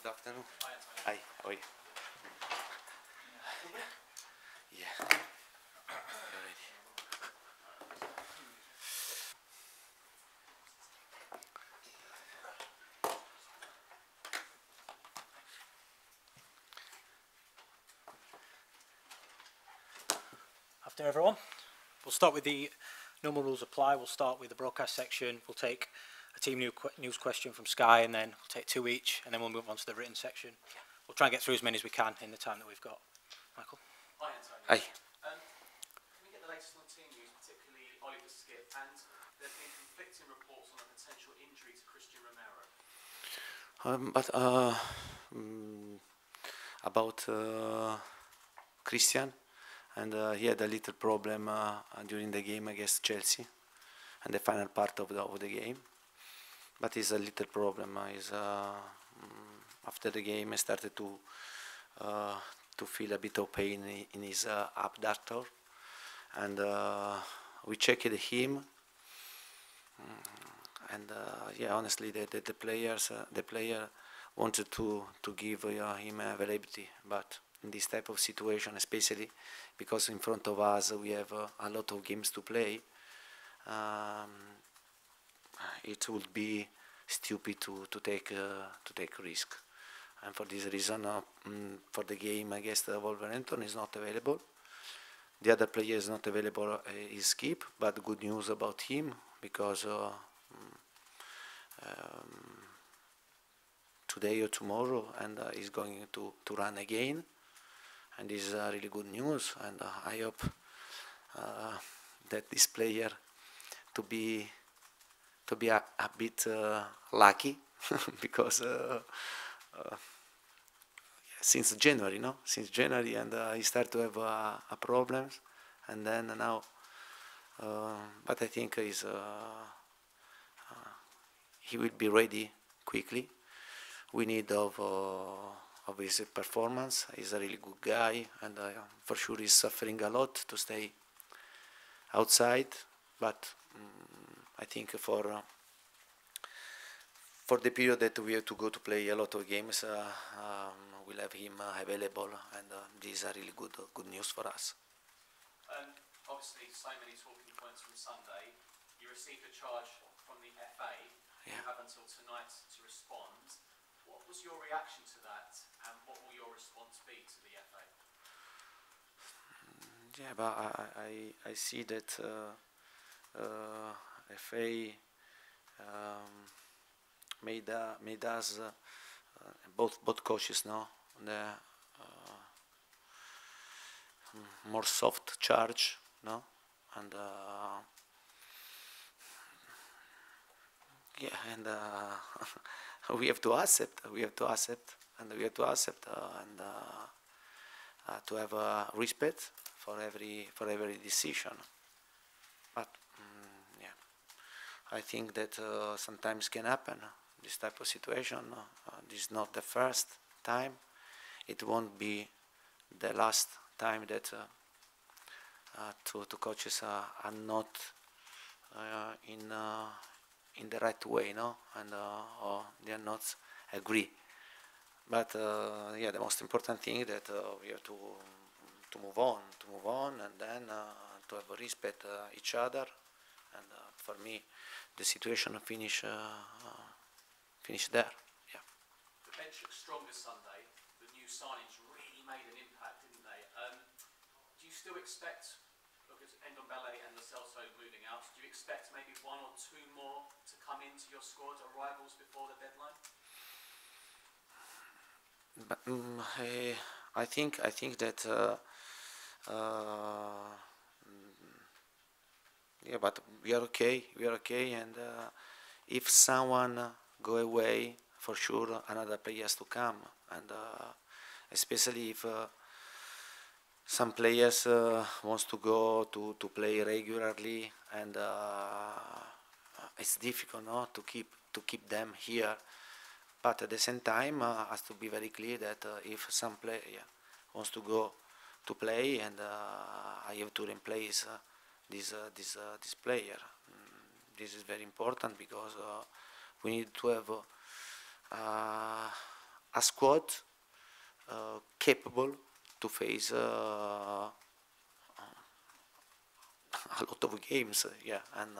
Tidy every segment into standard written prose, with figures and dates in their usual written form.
Good afternoon. Hi, how are you? Yeah. You're ready. Afternoon, everyone. We'll start with the normal rules apply. We'll start with the broadcast section. We'll take a team news question from Sky, and then we'll take two each, and then we'll move on to the written section. We'll try and get through as many as we can in the time that we've got. Michael? Hi, Antonio. Hi. Can we get the latest on team news, particularly Oliver Skipp? And there have been conflicting reports on a potential injury to Christian Romero. About Christian, and he had a little problem during the game against Chelsea, and the final part of the game. But it's a little problem. After the game, I started to feel a bit of pain in his abductor, and we checked him. And yeah, honestly, the player wanted to give him availability, but in this type of situation, especially because in front of us we have a lot of games to play, it would be stupid to take risk. And for this reason, for the game against Wolverhampton is not available. The other player is not available, is Skipp, but good news about him, because today or tomorrow, and he's going to run again, and this is really good news. And I hope that this player to be a bit lucky, because since January, and he started to have problems, and then now, but I think he will be ready quickly. We need of his performance. He's a really good guy, and for sure he's suffering a lot to stay outside. But I think for the period that we have to go to play a lot of games, we'll have him available, and these are really good news for us. Obviously, so many talking points from Sunday. You received a charge from the FA. Yeah. You have until tonight to respond. What was your reaction to that, and what will your response be to the FA? Yeah, but I see that FA made us both coaches the more soft charge, and yeah, and we have to accept, and to have respect for every decision. But yeah, I think that sometimes can happen, this type of situation. This is not the first time. It won't be the last time that two coaches are not in the right way, and or they are not agree. But yeah, the most important thing that we have to move on, and then to have respect each other. And for me, the situation finish there. Yeah. The bench looked strong this Sunday. The new signings really made an impact, didn't they? Do you still expect, look at Ndombele and Lo Celso moving out, do you expect maybe one or two more to come into your squad, arrivals, before the deadline? But I think that yeah, but we are okay, and if someone go away, for sure another player has to come, and especially if some players wants to go to play regularly, and it's difficult, to keep them here. But at the same time, has to be very clear that if some player wants to go to play, and I have to replace this player. This is very important, because we need to have a squad capable to face a lot of games, yeah, and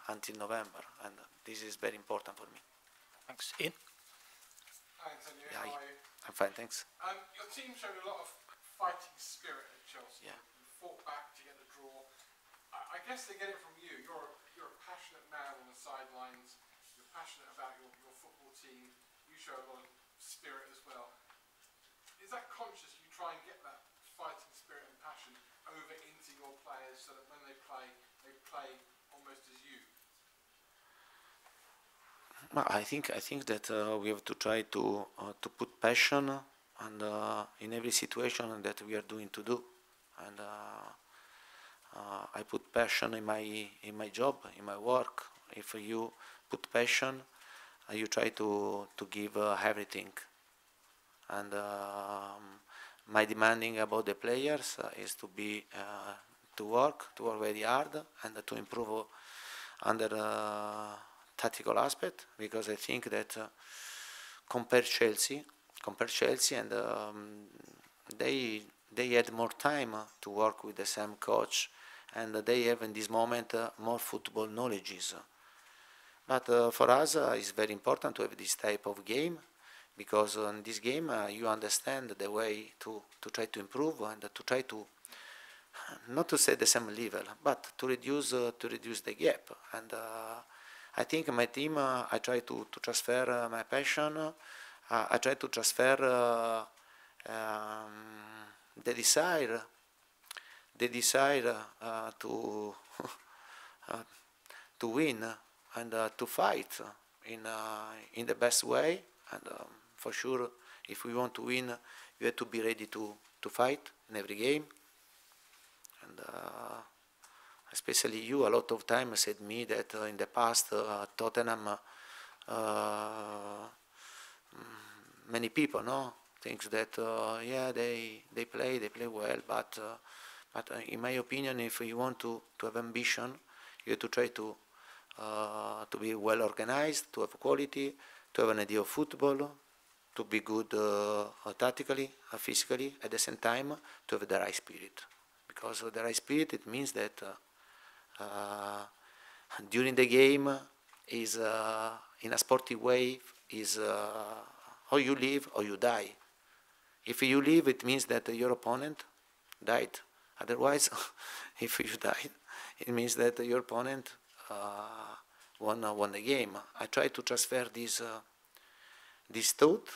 until November, and this is very important for me. Thanks. Ian? Hi, Antonio. Yeah, How are you? I'm fine, thanks. Your team showed a lot of fighting spirit at Chelsea. Yeah. You fought back to get the draw. I guess they get it from you. You're a passionate man on the sidelines. You're passionate about your football team. You show a lot of spirit as well. Is that conscious? You try and get that fighting spirit and passion over into your players so that when they play almost as you. I think that we have to try to put passion and in every situation that we are doing to do, and I put passion in my job, in my work. If you put passion, you try to give everything, and my demanding about the players is to work very hard and to improve under tactical aspect, because I think that compare Chelsea and they had more time to work with the same coach, and they have in this moment more football knowledges. But for us it's very important to have this type of game, because in this game you understand the way to try to improve and to try to not to say the same level, but to reduce the gap. And I think my team, I try to transfer my passion. I try to transfer the desire to to win and to fight in the best way. And for sure, if we want to win, you have to be ready to fight in every game. And especially you, a lot of time said me that in the past Tottenham, many people thinks that yeah, they play well, but in my opinion, if you want to have ambition, you have to try to be well organized, to have quality, to have an idea of football, to be good tactically, physically, at the same time to have the right spirit. Because the right spirit, it means that during the game is in a sportive way is or you live or you die. If you live, it means that your opponent died. Otherwise, if you died, it means that your opponent won the game. I try to transfer this thought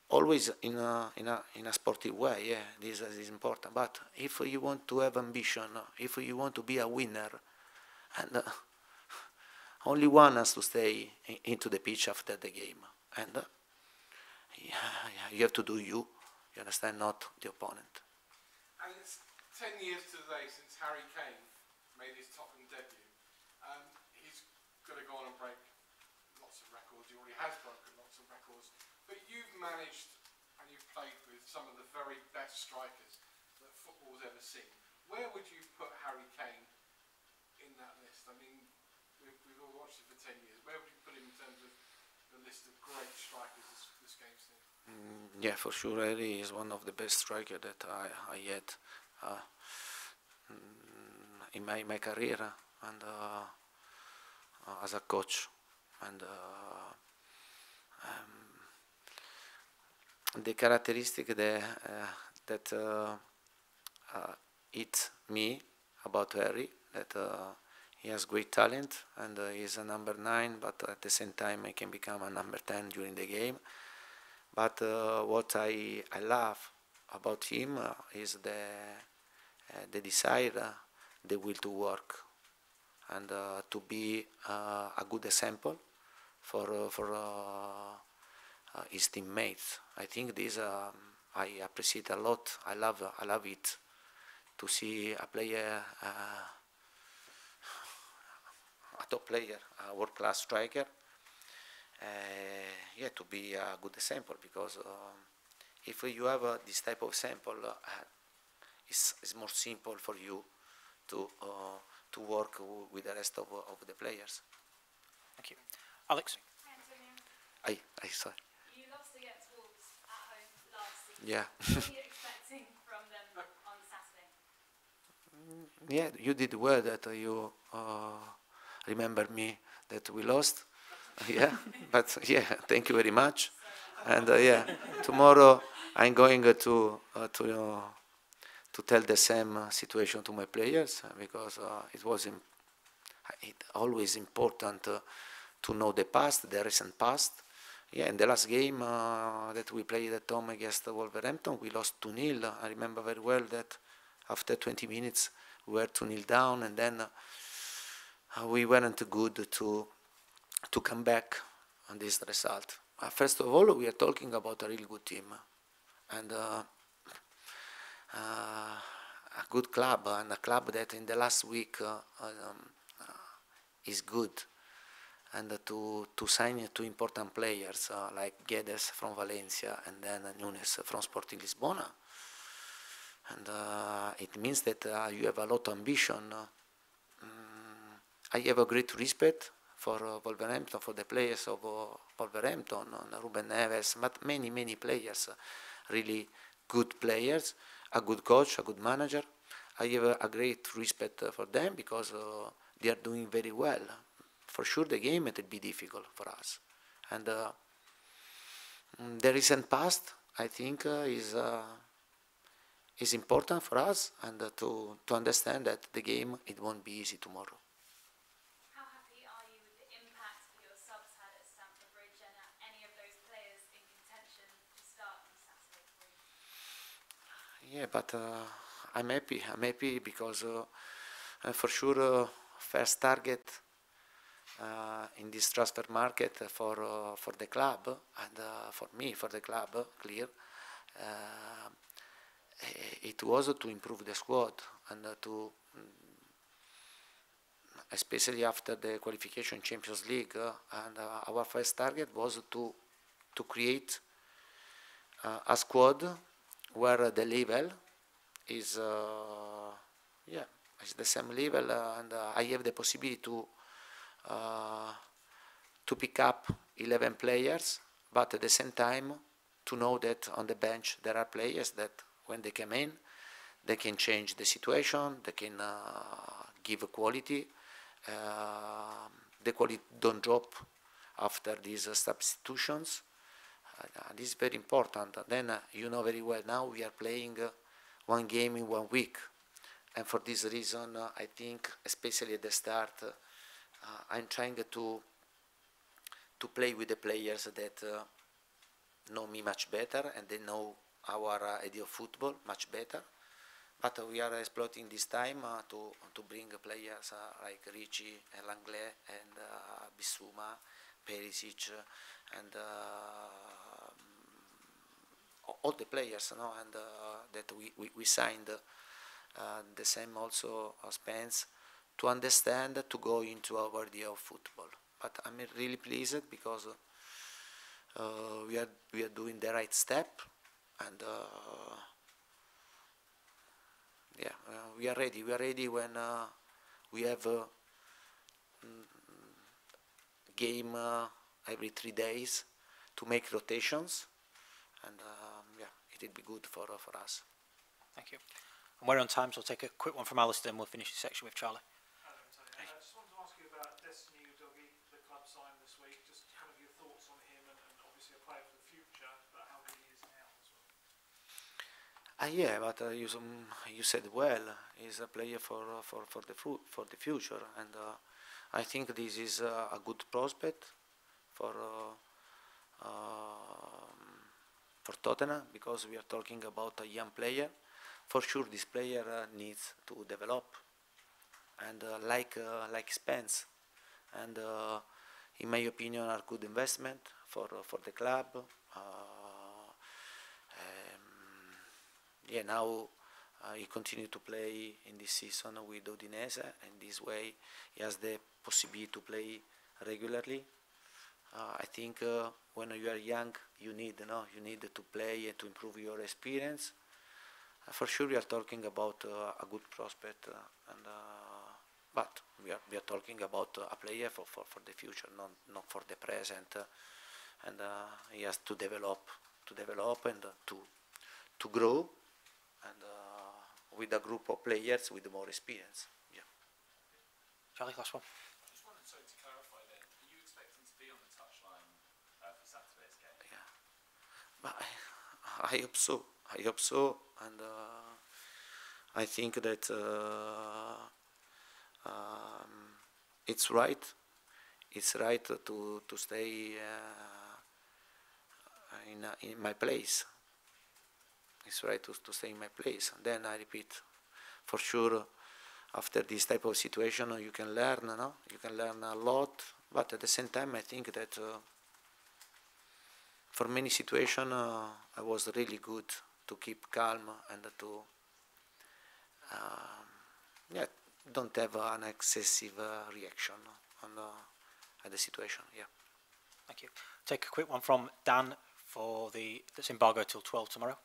always in a sportive way. Yeah, this is important. But if you want to have ambition, if you want to be a winner, and only one has to stay into the pitch after the game, and you have to do you understand, not the opponent. And it's 10 years to the day since Harry Kane made his Tottenham debut. He's going to go on and break lots of records. He already has broken lots of records. But you've managed and you've played with some of the very best strikers that football's ever seen. Where would you put Harry Kane in that list? I mean, we've all watched it for 10 years. Where would you put him in terms of the list of great strikers this game's seen? Yeah, for sure, Harry is one of the best strikers that I had in my career and as a coach. And the characteristic that hit me about Harry, that he has great talent and he's a number 9, but at the same time he can become a number 10 during the game. But what I love about him is the desire, the will to work, and to be a good example for his teammates. I think this I appreciate a lot. I love it to see a player, a top player, a world-class striker. Yeah, to be a good example, because if you have this type of example, it's more simple for you to work with the rest of the players. Thank you. Alex? Hi, Antonio. I sorry. You lost against Wolves at home Yeah. What are you expecting from them on Saturday? Yeah, you did well that you remember me that we lost. Yeah, but yeah, thank you very much. And yeah, tomorrow I'm going to tell the same situation to my players because it was always important to know the past, the recent past. Yeah, in the last game that we played at home against Wolverhampton, we lost 2-0. I remember very well that after 20 minutes we were 2-0 down, and then we weren't good to come back on this result. First of all, we are talking about a really good team and a good club, and a club that in the last week is good. And to sign two important players like Guedes from Valencia and then Nunes from Sporting Lisbona. And it means that you have a lot of ambition. I have a great respect for Wolverhampton, for the players of Wolverhampton, Ruben Neves, but many players, really good players, a good coach, a good manager. I have a great respect for them because they are doing very well. For sure the game it will be difficult for us. And the recent past, I think, is important for us, and to understand that the game, it won't be easy tomorrow. How happy are you with the impact that your subs had at Stamford Bridge, and are any of those players in contention to start on Saturday for you? Yeah, but I'm happy because for sure first target in this transfer market for the club and for me, for the club, clear, it was to improve the squad and to, especially after the qualification Champions League, and our first target was to create a squad where the level is is the same level, and I have the possibility to pick up 11 players, but at the same time to know that on the bench there are players that when they come in, they can change the situation, they can give quality. The quality don't drop after these substitutions. This is very important. Then you know very well now we are playing one game in 1 week, and for this reason I think, especially at the start, I'm trying to play with the players that know me much better and they know our idea of football much better. But we are exploiting this time to bring players like Ricci and Langlais and Bissouma, Perisic, and all the players, no? And that we signed the same also Spence, to understand, to go into our idea of football. But I'm really pleased because we are doing the right step, and we are ready. We are ready when we have a game every 3 days to make rotations, and it will be good for us. Thank you. And we're on time, so I'll take a quick one from Alistair and we'll finish the section with Charlie. Hello, Antonio. I just wanted to ask you about Destiny Udogie, the club signed this week. Just kind of your thoughts on him, and obviously a player for the future, but how good he is now as well. Yeah, but you said well. He's a player for the future, and I think this is a good prospect for Tottenham, because we are talking about a young player. For sure, this player needs to develop, and like Spence, and in my opinion, are good investment for the club. Now he continues to play in this season with Udinese, and this way he has the possibility to play regularly. I think when you are young, you need to play and to improve your experience. For sure, we are talking about a good prospect, but we are talking about a player for the future, not for the present. And he has to develop and to grow, and with a group of players with more experience. Yeah. Charlie, last one. Just wanted to clarify then, are you expecting to be on the touchline for Saturday's game? Yeah. But I hope so. I hope so, and I think that it's right. It's right to stay in my place. It's right to stay in my place. And then I repeat, for sure, after this type of situation, you can learn. No, you can learn a lot. But at the same time, I think that for many situations, I was really good to keep calm and to don't have an excessive reaction on at the situation. Yeah. Thank you. Take a quick one from Dan for that's embargoed till 12 tomorrow.